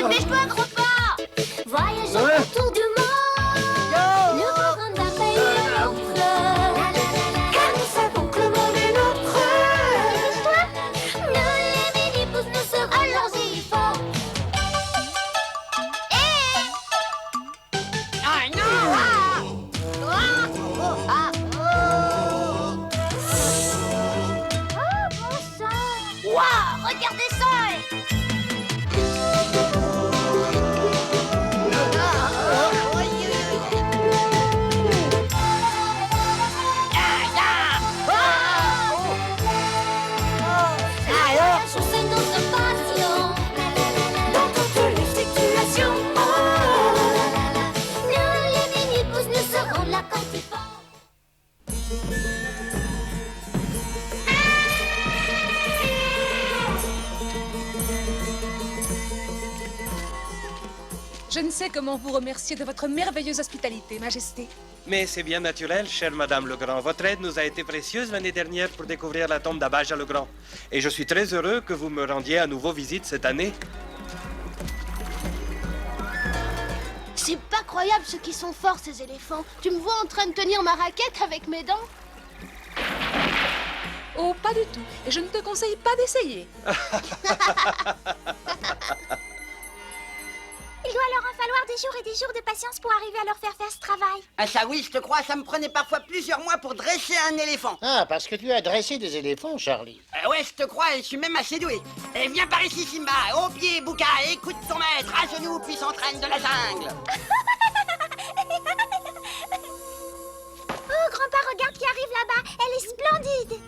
Dépêche-toi, gros pas. Voyageons autour du monde. Nous ferons d'un pays à l'autre. Car nous savons que le monde est nôtre. Dépêche-toi. Nous, les mini-pousses, nous serons leurs éléphants. Ah non! Oh, bon sang. Waouh, regardez ça. Je ne sais comment vous remercier de votre merveilleuse hospitalité, Majesté. Mais c'est bien naturel, chère Madame Legrand. Votre aide nous a été précieuse l'année dernière pour découvrir la tombe d'Abijah Legrand. Et je suis très heureux que vous me rendiez à nouveau visite cette année. C'est pas croyable ceux qui sont forts, ces éléphants. Tu me vois en train de tenir ma raquette avec mes dents? Oh, pas du tout. Et je ne te conseille pas d'essayer. Il doit leur en falloir des jours et des jours de patience pour arriver à leur faire faire ce travail. Ah ça oui, je te crois, ça me prenait parfois plusieurs mois pour dresser un éléphant. Ah, parce que tu as dressé des éléphants, Charlie. Ouais, je te crois, et je suis même assez doué. Et viens par ici, Simba, au pied, Bouka, écoute ton maître, à genoux, puis s'entraîne de la jungle. Oh, grand-père, regarde qui arrive là-bas. Elle est splendide.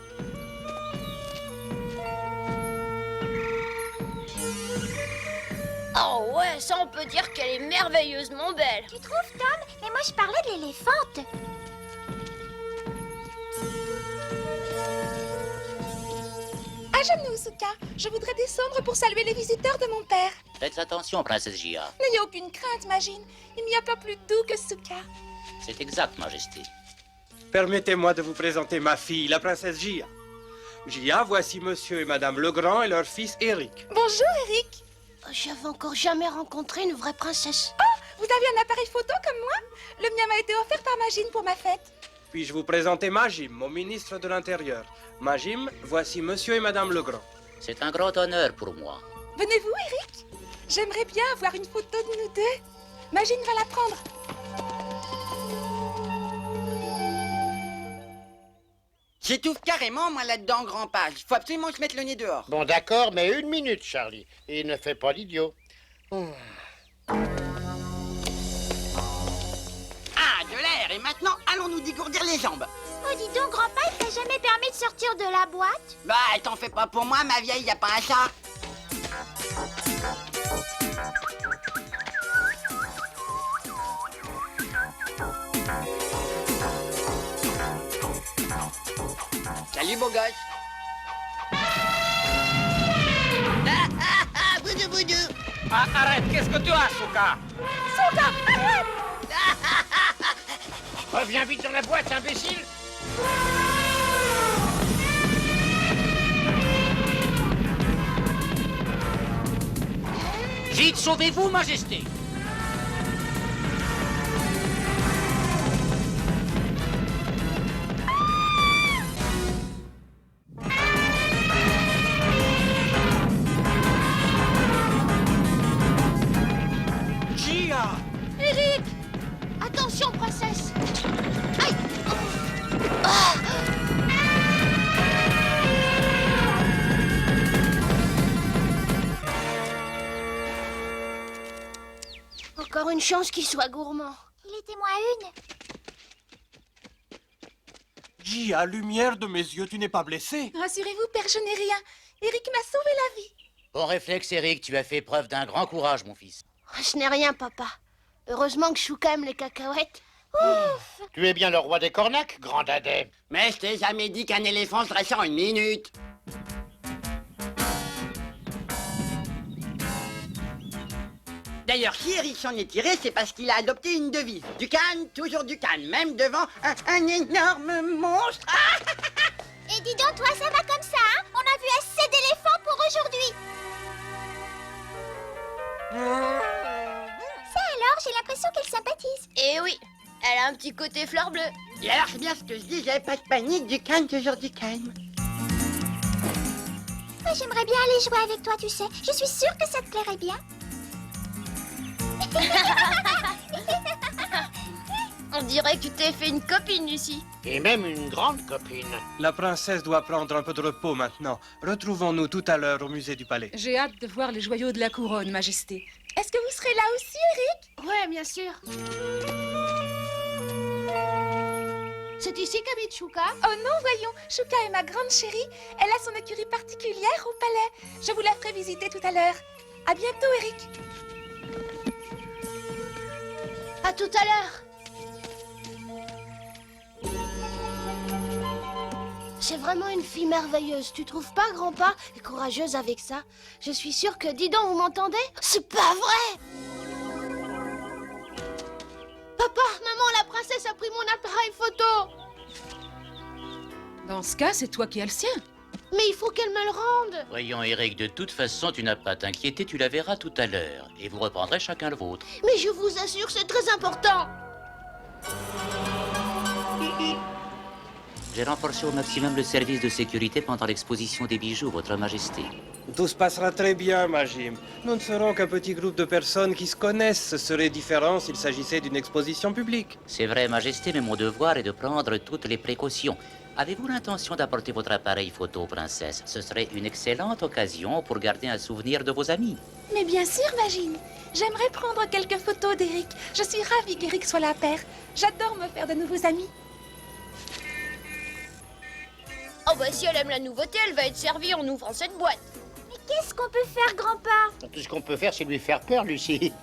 Oh ouais, ça on peut dire qu'elle est merveilleusement belle. Tu trouves, Tom? Mais moi, je parlais de l'éléphante. À genoux, Souka. Je voudrais descendre pour saluer les visiteurs de mon père. Faites attention, princesse Gia. N'ayez aucune crainte, Magine. Il n'y a pas plus doux que Souka. C'est exact, Majesté. Permettez-moi de vous présenter ma fille, la princesse Gia. Gia, voici Monsieur et Madame Legrand et leur fils Eric. Bonjour, Eric. J'avais encore jamais rencontré une vraie princesse. Vous avez un appareil photo comme moi? Le mien m'a été offert par Magine pour ma fête. Puis-je vous présenter Majim, mon ministre de l'Intérieur. Majim, voici Monsieur et Madame Legrand. C'est un grand honneur pour moi. Venez-vous, Eric? J'aimerais bien avoir une photo de nous deux. Magine va la prendre. J'étouffe carrément, moi, là-dedans, grand-père. Il faut absolument que je mette le nez dehors. Bon, d'accord, mais une minute, Charlie. Et ne fais pas l'idiot. Ah, de l'air. Et maintenant, allons-nous dégourdir les jambes. Oh, dis donc, grand-père, il t'a jamais permis de sortir de la boîte? Bah, t'en fais pas pour moi, ma vieille, y a pas un chat. Salut, beau gosse. Boudou, boudou. Ah, arrête, qu'est-ce que tu as, Souka? Souka, arrête! Reviens vite dans la boîte, imbécile. Vite, sauvez-vous, Majesté. Gia! Eric! Attention, princesse! Aïe! Ah! Encore une chance qu'il soit gourmand. Il était moins une. Gia, lumière de mes yeux, tu n'es pas blessé? Rassurez-vous, père, je n'ai rien. Eric m'a sauvé la vie. Bon réflexe, Eric, tu as fait preuve d'un grand courage, mon fils. Je n'ai rien, papa. Heureusement que Chouka aime les cacahuètes. Ouf! Tu es bien le roi des cornacs, grand dadais. Mais je t'ai jamais dit qu'un éléphant se dressait en une minute. D'ailleurs, si Eric s'en est tiré, c'est parce qu'il a adopté une devise. Du calme, toujours du calme, même devant un énorme monstre. Ah! Et dis donc, toi, ça va comme ça, hein? On a vu assez d'éléphants pour aujourd'hui. j'ai l'impression qu'elle sympathise. Et oui, elle a un petit côté fleur bleue. Et alors, c'est bien ce que je disais, pas de panique, du calme, toujours du calme. Moi, j'aimerais bien aller jouer avec toi, tu sais. Je suis sûre que ça te plairait bien. On dirait que tu t'es fait une copine, Lucie. Et même une grande copine. La princesse doit prendre un peu de repos maintenant. Retrouvons-nous tout à l'heure au musée du palais. J'ai hâte de voir les joyaux de la couronne, Majesté. Est-ce que vous serez là aussi, Eric? Ouais, bien sûr. C'est ici qu'habite Chouka? Oh non, voyons, Chouka est ma grande chérie. Elle a son écurie particulière au palais. Je vous la ferai visiter tout à l'heure. À bientôt, Eric. À tout à l'heure. C'est vraiment une fille merveilleuse, tu trouves pas, grand-père? Et courageuse avec ça. Je suis sûre que... Dis donc, vous m'entendez? C'est pas vrai! Papa, maman, la princesse a pris mon appareil photo! Dans ce cas, c'est toi qui as le sien. Mais il faut qu'elle me le rende! Voyons, Eric, de toute façon, tu n'as pas à t'inquiéter, tu la verras tout à l'heure. Et vous reprendrez chacun le vôtre. Mais je vous assure, c'est très important! J'ai renforcé au maximum le service de sécurité pendant l'exposition des bijoux, Votre Majesté. Tout se passera très bien, Majim. Nous ne serons qu'un petit groupe de personnes qui se connaissent. Ce serait différent s'il s'agissait d'une exposition publique. C'est vrai, Majesté, mais mon devoir est de prendre toutes les précautions. Avez-vous l'intention d'apporter votre appareil photo, princesse? Ce serait une excellente occasion pour garder un souvenir de vos amis. Mais bien sûr, Magine. J'aimerais prendre quelques photos d'Eric. Je suis ravie qu'Eric soit la père. J'adore me faire de nouveaux amis. Oh bah si elle aime la nouveauté, elle va être servie en ouvrant cette boîte. Mais qu'est-ce qu'on peut faire, grand-père? Tout ce qu'on peut faire, c'est lui faire peur, Lucie.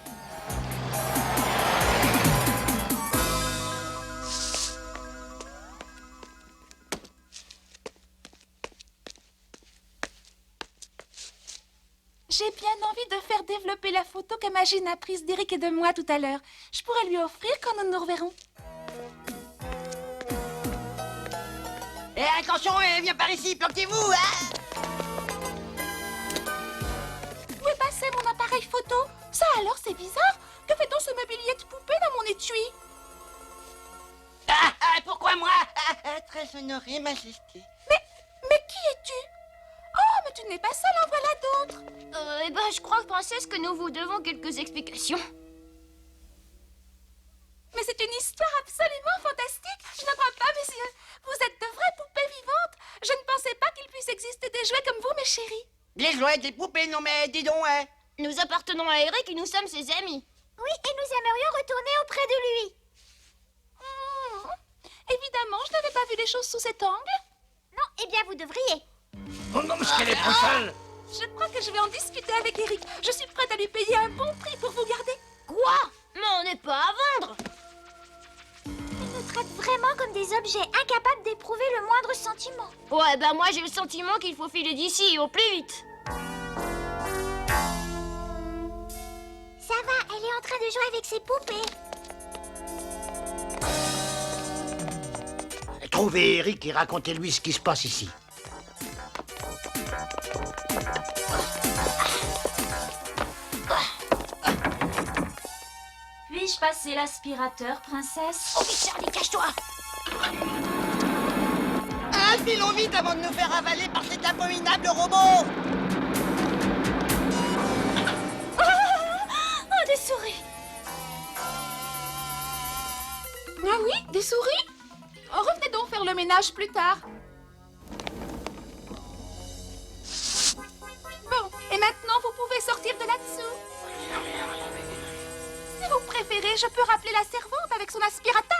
J'ai bien envie de faire développer la photo que Magine a prise d'Eric et de moi tout à l'heure. Je pourrais lui offrir quand nous nous reverrons. Et attention, viens par ici, planquez-vous, hein! Où est passé mon appareil photo? Ça alors, c'est bizarre. Que fait-on ce mobilier de poupée dans mon étui? Pourquoi moi? Très honoré, Majesté. Mais qui es-tu? Oh, mais tu n'es pas seule, en voilà d'autres. Eh ben, je crois, princesse, que nous vous devons quelques explications. Mais c'est une histoire absolument fantastique. Je ne crois pas, messieurs. Vous êtes de vraies poupées vivantes. Je ne pensais pas qu'il puisse exister des jouets comme vous, mes chéris. Des jouets, des poupées, non mais dis donc, hein! Nous appartenons à Eric et nous sommes ses amis. Oui, et nous aimerions retourner auprès de lui. Évidemment, je n'avais pas vu les choses sous cet angle. Non, eh bien, vous devriez. Oh non, mais qu'elle est trop sale. Je crois que je vais en discuter avec Eric. Je suis prête à lui payer un bon prix pour vous garder. Quoi? Mais on n'est pas à vendre. Il nous traite vraiment comme des objets incapables d'éprouver le moindre sentiment. Ouais, bah moi j'ai le sentiment qu'il faut filer d'ici au plus vite. Ça va, elle est en train de jouer avec ses poupées. Trouvez Eric et racontez-lui ce qui se passe ici. Puis-je passer l'aspirateur, princesse? Oh oui, Charlie, cache-toi. Filons vite avant de nous faire avaler par cet abominable robot! Oh, des souris. Ah oui, des souris? Revenez donc faire le ménage plus tard. Bon, et maintenant vous pouvez sortir de là-dessous. Si vous préférez, je peux rappeler la servante avec son aspirateur.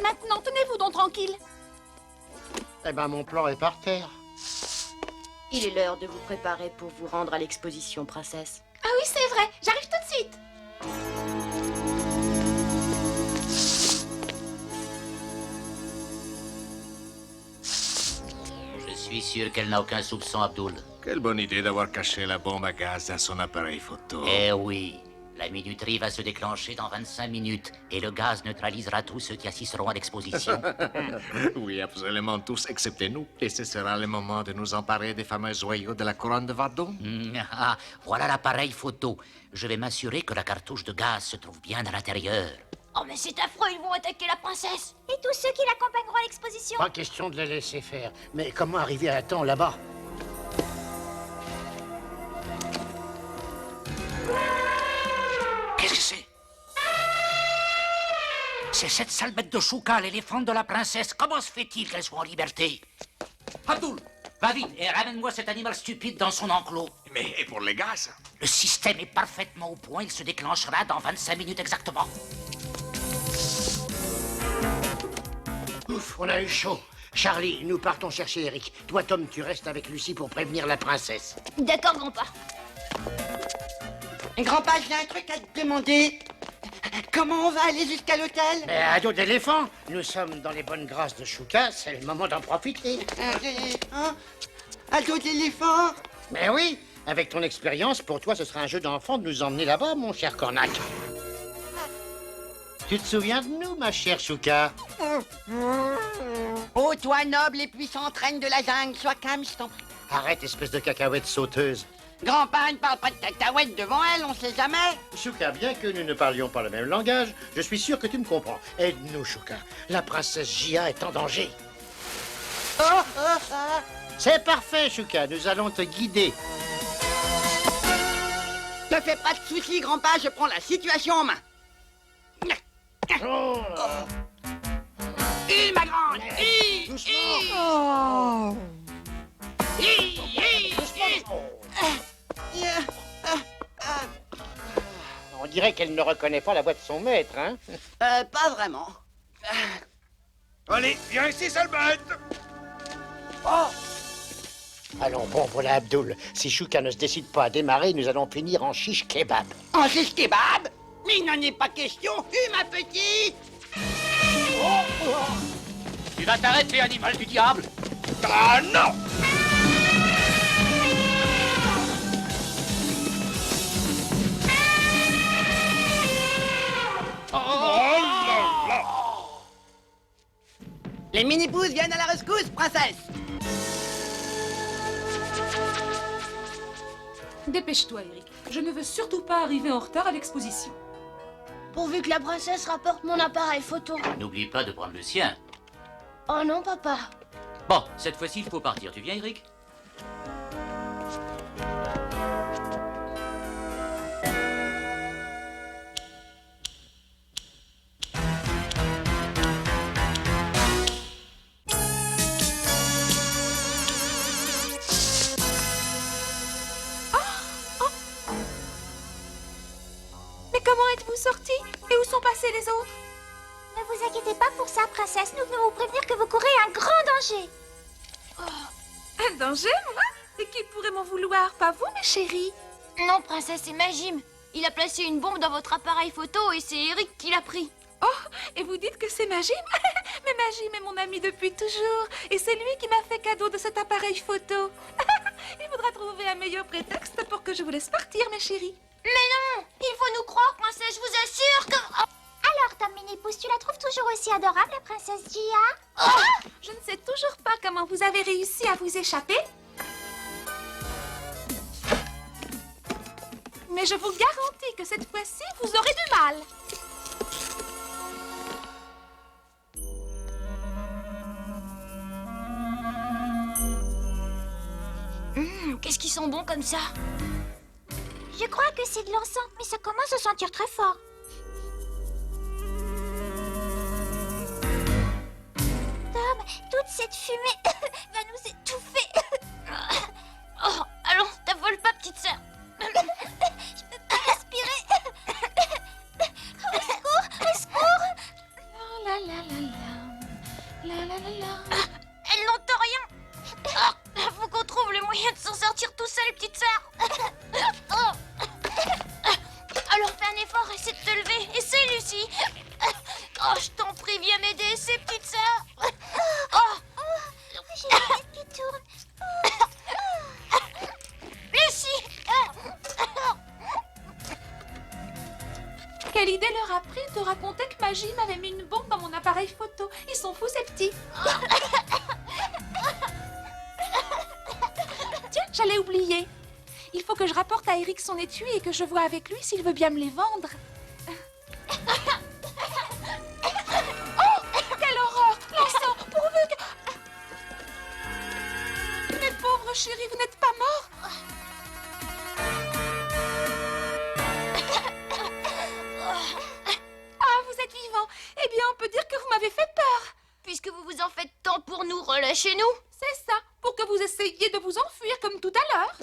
Maintenant, tenez-vous donc tranquille. Eh ben, mon plan est par terre. Il est l'heure de vous préparer pour vous rendre à l'exposition, princesse. Ah oui, c'est vrai, j'arrive tout de suite. Je suis sûr qu'elle n'a aucun soupçon, Abdul. Quelle bonne idée d'avoir caché la bombe à gaz dans son appareil photo. Eh oui, La minuterie va se déclencher dans 25 minutes et le gaz neutralisera tous ceux qui assisteront à l'exposition. Oui, absolument tous, excepté nous. Et ce sera le moment de nous emparer des fameux joyaux de la couronne de Vendôme. Voilà l'appareil photo. Je vais m'assurer que la cartouche de gaz se trouve bien à l'intérieur. Oh, mais c'est affreux, ils vont attaquer la princesse. Et tous ceux qui l'accompagneront à l'exposition. Pas question de les laisser faire. Mais comment arriver à temps là-bas? Qu'est-ce que c'est? C'est cette sale bête de Chouka, l'éléphant de la princesse. Comment se fait-il qu'elle soit en liberté? Abdul, va vite et ramène-moi cet animal stupide dans son enclos. Mais et pour les gaz? Le système est parfaitement au point. Il se déclenchera dans 25 minutes exactement. Ouf, on a eu chaud. Charlie, nous partons chercher Eric. Toi, Tom, tu restes avec Lucie pour prévenir la princesse. D'accord, grand-père. Grand-père, j'ai un truc à te demander. Comment on va aller jusqu'à l'hôtel? Mais à dos d'éléphant, nous sommes dans les bonnes grâces de Chouka, c'est le moment d'en profiter. À dos d'éléphant? Mais oui, avec ton expérience, pour toi, ce sera un jeu d'enfant de nous emmener là-bas, mon cher Cornac. Tu te souviens de nous, ma chère Chouka? Oh, toi, noble et puissante reine de la jungle, sois calme, je t'en prie. Arrête, espèce de cacahuète sauteuse. Grand-père ne parle pas de cacahuètes devant elle, on sait jamais. Chouka, bien que nous ne parlions pas le même langage, je suis sûr que tu me comprends. Aide-nous, Chouka. La princesse Jia est en danger. C'est parfait, Chouka. Nous allons te guider. Ne fais pas de soucis, grand-père, je prends la situation en main. Ma grande! On dirait qu'elle ne reconnaît pas la voix de son maître, hein? Pas vraiment. Allez, viens ici, sale bête! Allons, bon, voilà Abdul. Si Chouka ne se décide pas à démarrer, nous allons finir en chiche kebab. En shish kebab? Mais il n'en est pas question, ma petite! Tu vas t'arrêter, animal du diable! Ah non! Les mini-pousses viennent à la rescousse, princesse! Dépêche-toi, Eric. Je ne veux surtout pas arriver en retard à l'exposition. Pourvu que la princesse rapporte mon appareil photo. N'oublie pas de prendre le sien. Oh non, papa. Bon, cette fois-ci, il faut partir. Tu viens, Eric? Mais comment êtes-vous sortis? Et où sont passés les autres? Ne vous inquiétez pas pour ça, princesse. Nous venons vous prévenir que vous courez un grand danger. Un danger, moi? Et qui pourrait m'en vouloir? Pas vous, mes chéris? Non, princesse, c'est Majim. Il a placé une bombe dans votre appareil photo et c'est Eric qui l'a pris. Oh, et vous dites que c'est Majim? Mais Majim est mon ami depuis toujours. Et c'est lui qui m'a fait cadeau de cet appareil photo. Il faudra trouver un meilleur prétexte pour que je vous laisse partir, mes chéris. Mais non! Il faut nous croire, princesse, je vous assure que... Alors, Tom Mini-Pouce, tu la trouves toujours aussi adorable, la princesse Jia? Je ne sais toujours pas comment vous avez réussi à vous échapper. Mais je vous garantis que cette fois-ci, vous aurez du mal. Qu'est-ce qu'ils sont bons comme ça? Je crois que c'est de l'encens, mais ça commence à sentir très fort. Tom, toute cette fumée va nous étouffer. Oh, allons, t'affole pas, petite sœur. Je peux pas respirer. Au secours, au secours. La la la la la la la la. Elle n'entend rien. Faut qu'on trouve le moyen de s'en sortir tout seul, petite sœur. Alors fais un effort, essaie de te lever. Essaie, Lucie. Oh, je t'en prie, viens m'aider, essaie, petite sœur. J'ai la tête qui tourne. Lucie. après, il te racontait que Magie m'avait mis une bombe dans mon appareil photo. Ils sont fous, ces petits. Tiens, j'allais oublier. Il faut que je rapporte à Eric son étui et que je vois avec lui s'il veut bien me les vendre. Oh, quelle horreur! Le sang, pourvu que... Mais pauvre chérie, vous n'êtes pas mort? Ah, vous êtes vivant. Eh bien, on peut dire que vous m'avez fait peur. Puisque vous vous en faites tant pour nous, relâchez-nous. C'est ça, pour que vous essayiez de vous enfuir comme tout à l'heure.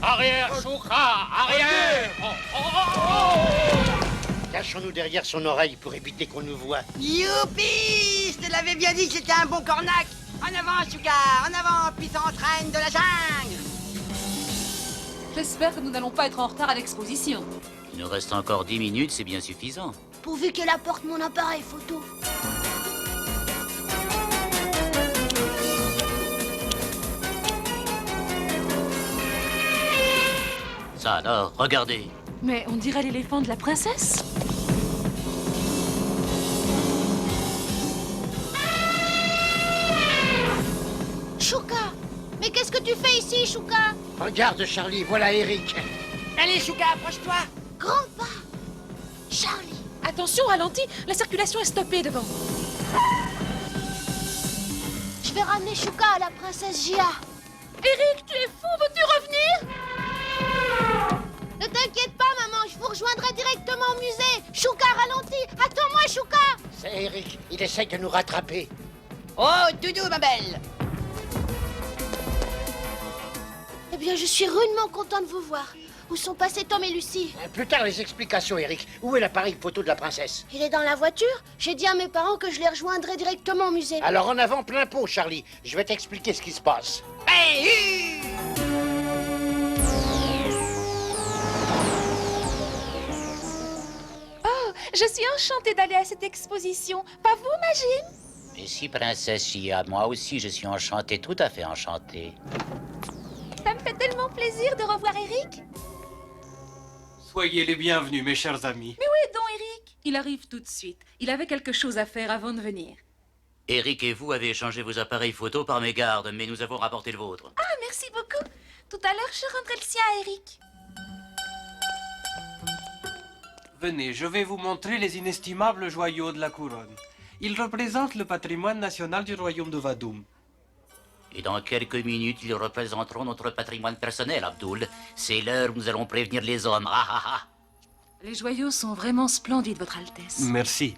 Arrière, Chouka! Arrière! Cachons-nous derrière son oreille pour éviter qu'on nous voie. Youpi! Je te l'avais bien dit que c'était un bon cornac. En avant, Chouka, en avant, puissante reine de la jungle. J'espère que nous n'allons pas être en retard à l'exposition. Il nous reste encore 10 minutes, c'est bien suffisant. Pourvu qu'elle apporte mon appareil photo. Ça alors, regardez. Mais on dirait l'éléphant de la princesse. Chouka! Mais qu'est-ce que tu fais ici, Chouka? Regarde, Charlie, voilà Eric. Allez, Chouka, approche-toi. Grand pas! Charlie! Attention, ralenti, la circulation est stoppée devant. Je vais ramener Chouka à la princesse Gia. Eric, tu es fou, veux-tu revenir? Ne t'inquiète pas, maman, je vous rejoindrai directement au musée. Chouka, ralentis! Attends-moi, Chouka! C'est Eric, il essaye de nous rattraper. Oh, Doudou, ma belle. Eh bien, je suis rudement content de vous voir. Où sont passés Tom et Lucie? Plus tard, les explications, Eric. Où est l'appareil photo de la princesse? Il est dans la voiture. J'ai dit à mes parents que je les rejoindrais directement au musée. Alors en avant, plein pot, Charlie. Je vais t'expliquer ce qui se passe. Hey, Oh, je suis enchantée d'aller à cette exposition. Pas vous, Magie? Merci, princesse Chia. Moi aussi, je suis enchanté, tout à fait enchanté. Ça me fait tellement plaisir de revoir Eric. Soyez les bienvenus, mes chers amis. Mais où est donc Eric? Il arrive tout de suite. Il avait quelque chose à faire avant de venir. Eric et vous avez échangé vos appareils photo par mégarde, mais nous avons rapporté le vôtre. Ah, merci beaucoup. Tout à l'heure, je rendrai le sien à Eric. Venez, je vais vous montrer les inestimables joyaux de la couronne. Ils représentent le patrimoine national du royaume de Vadoum. Et dans quelques minutes, ils représenteront notre patrimoine personnel, Abdul. C'est l'heure où nous allons prévenir les hommes. Ah ah ah! Les joyaux sont vraiment splendides, Votre Altesse. Merci.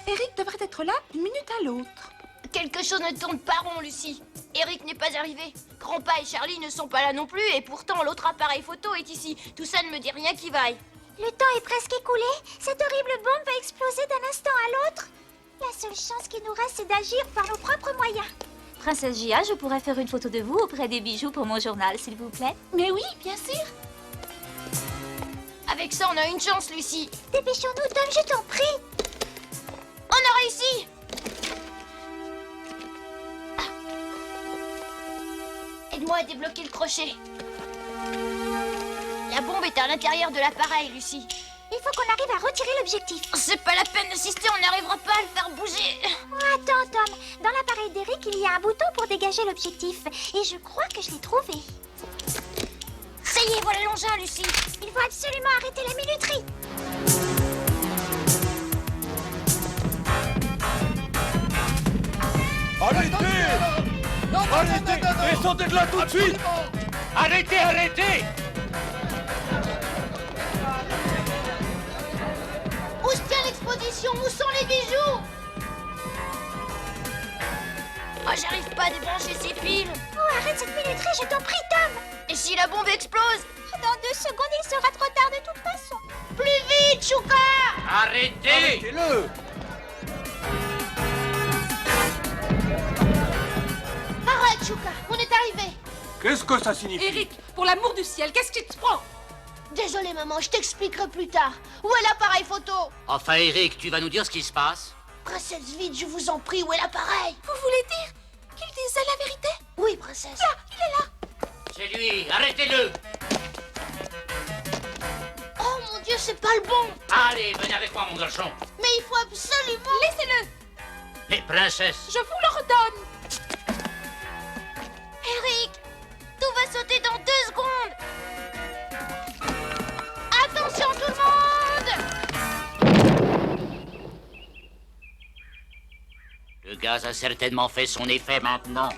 Eric devrait être là d'une minute à l'autre. Quelque chose ne tourne pas rond, Lucie. Eric n'est pas arrivé. Grandpa et Charlie ne sont pas là non plus, et pourtant l'autre appareil photo est ici. Tout ça ne me dit rien qui vaille. Le temps est presque écoulé. Cette horrible bombe va exploser d'un instant à l'autre. La seule chance qui nous reste, c'est d'agir par nos propres moyens. Princesse Gia, je pourrais faire une photo de vous auprès des bijoux pour mon journal, s'il vous plaît. Mais oui, bien sûr. Avec ça, on a une chance, Lucie. Dépêchons-nous, Tom, je t'en prie. On a réussi. Aide-moi à débloquer le crochet. La bombe est à l'intérieur de l'appareil, Lucie. Il faut qu'on arrive à retirer l'objectif. C'est pas la peine d'insister, on n'arrivera pas à le faire bouger. Oh, attends, Tom. Dans l'appareil d'Eric, il y a un bouton pour dégager l'objectif. Et je crois que je l'ai trouvé. Ça y est, voilà l'engin, Lucie. Il faut absolument arrêter la minuterie. Arrêtez! Descendez de là tout de suite! Arrêtez, arrêtez! Où se tient l'exposition? Où sont les bijoux? Oh, j'arrive pas à débrancher ces piles. Oh, arrête cette minuterie, je t'en prie, Tom. Et si la bombe explose? Dans 2 secondes, il sera trop tard de toute façon. Plus vite, Chouka! Arrêtez! Arrêtez-le! Arrête, Chouka, on est arrivé. Qu'est-ce que ça signifie? Eric, pour l'amour du ciel, qu'est-ce qui te prend? Désolée, maman, je t'expliquerai plus tard. Où est l'appareil photo? Enfin, Eric, tu vas nous dire ce qui se passe? Princesse, vite, je vous en prie, où est l'appareil? Vous voulez dire qu'il disait la vérité? Oui, princesse. Là, il est là. C'est lui, arrêtez-le! Oh mon Dieu, c'est pas le bon. Allez, venez avec moi, mon garçon. Mais il faut absolument... Laissez-le. Mais princesse, Je vous le redonne. Eric, tout va sauter dans 2 secondes. Attention tout le monde! le gaz a certainement fait son effet maintenant.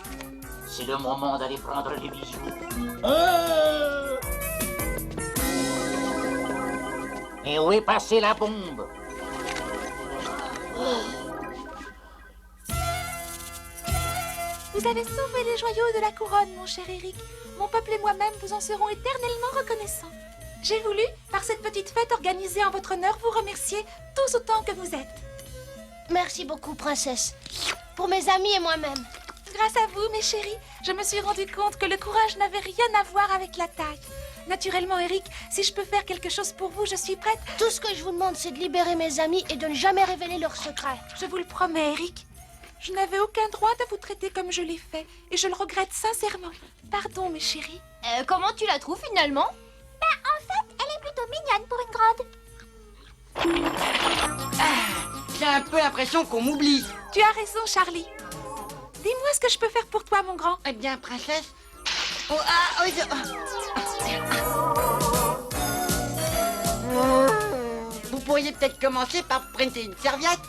C'est le moment d'aller prendre les bijoux. Et où est passée la bombe? Vous avez sauvé les joyaux de la couronne, mon cher Eric. Mon peuple et moi-même vous en serons éternellement reconnaissants. J'ai voulu, par cette petite fête organisée en votre honneur, vous remercier tous autant que vous êtes. Merci beaucoup, princesse. Pour mes amis et moi-même. Grâce à vous, mes chéris, je me suis rendu compte que le courage n'avait rien à voir avec la taille. Naturellement, Eric, si je peux faire quelque chose pour vous, je suis prête. Tout ce que je vous demande, c'est de libérer mes amis et de ne jamais révéler leurs secrets. Je vous le promets, Eric. Je n'avais aucun droit de vous traiter comme je l'ai fait, et je le regrette sincèrement. Pardon, mes chéris. Comment tu la trouves finalement? En fait, elle est plutôt mignonne pour une grande. J'ai un peu l'impression qu'on m'oublie. Tu as raison, Charlie. Dis-moi ce que je peux faire pour toi, mon grand. Eh bien, princesse... Oh, Vous pourriez peut-être commencer par prêter une serviette.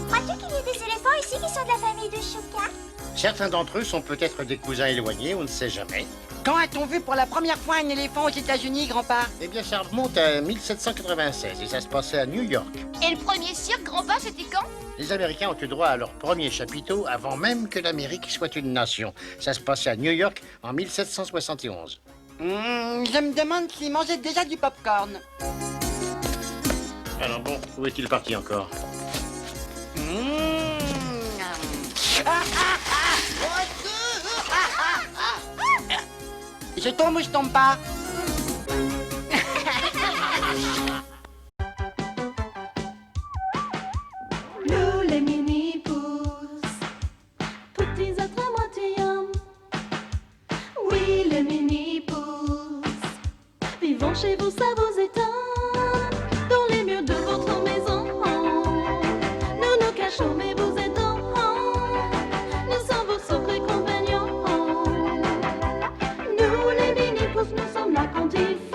Crois-tu qu'il y ait des éléphants ici qui sont de la famille de Chouka? Certains d'entre eux sont peut-être des cousins éloignés, on ne sait jamais. Quand a-t-on vu pour la première fois un éléphant aux États-Unis, grand-père? Eh bien, ça remonte à 1796 et ça se passait à New York. Et le premier cirque, grand-père, c'était quand? Les Américains ont eu droit à leur premier chapiteau avant même que l'Amérique soit une nation. Ça se passait à New York en 1771. Je me demande s'ils mangeaient déjà du popcorn. Alors bon, où est-il parti encore? Je tombe ou je tombe pas? Nous les mini-pousses, petits êtres à moitié hommes. Oui, les mini-pousses, vivons chez vous, ça vous étonne. Dans les murs de votre maison, nous nous cachons, mais vous aidons. Nous sommes vos secrets compagnons. Nous les mini-pousses, nous sommes là quand il faut.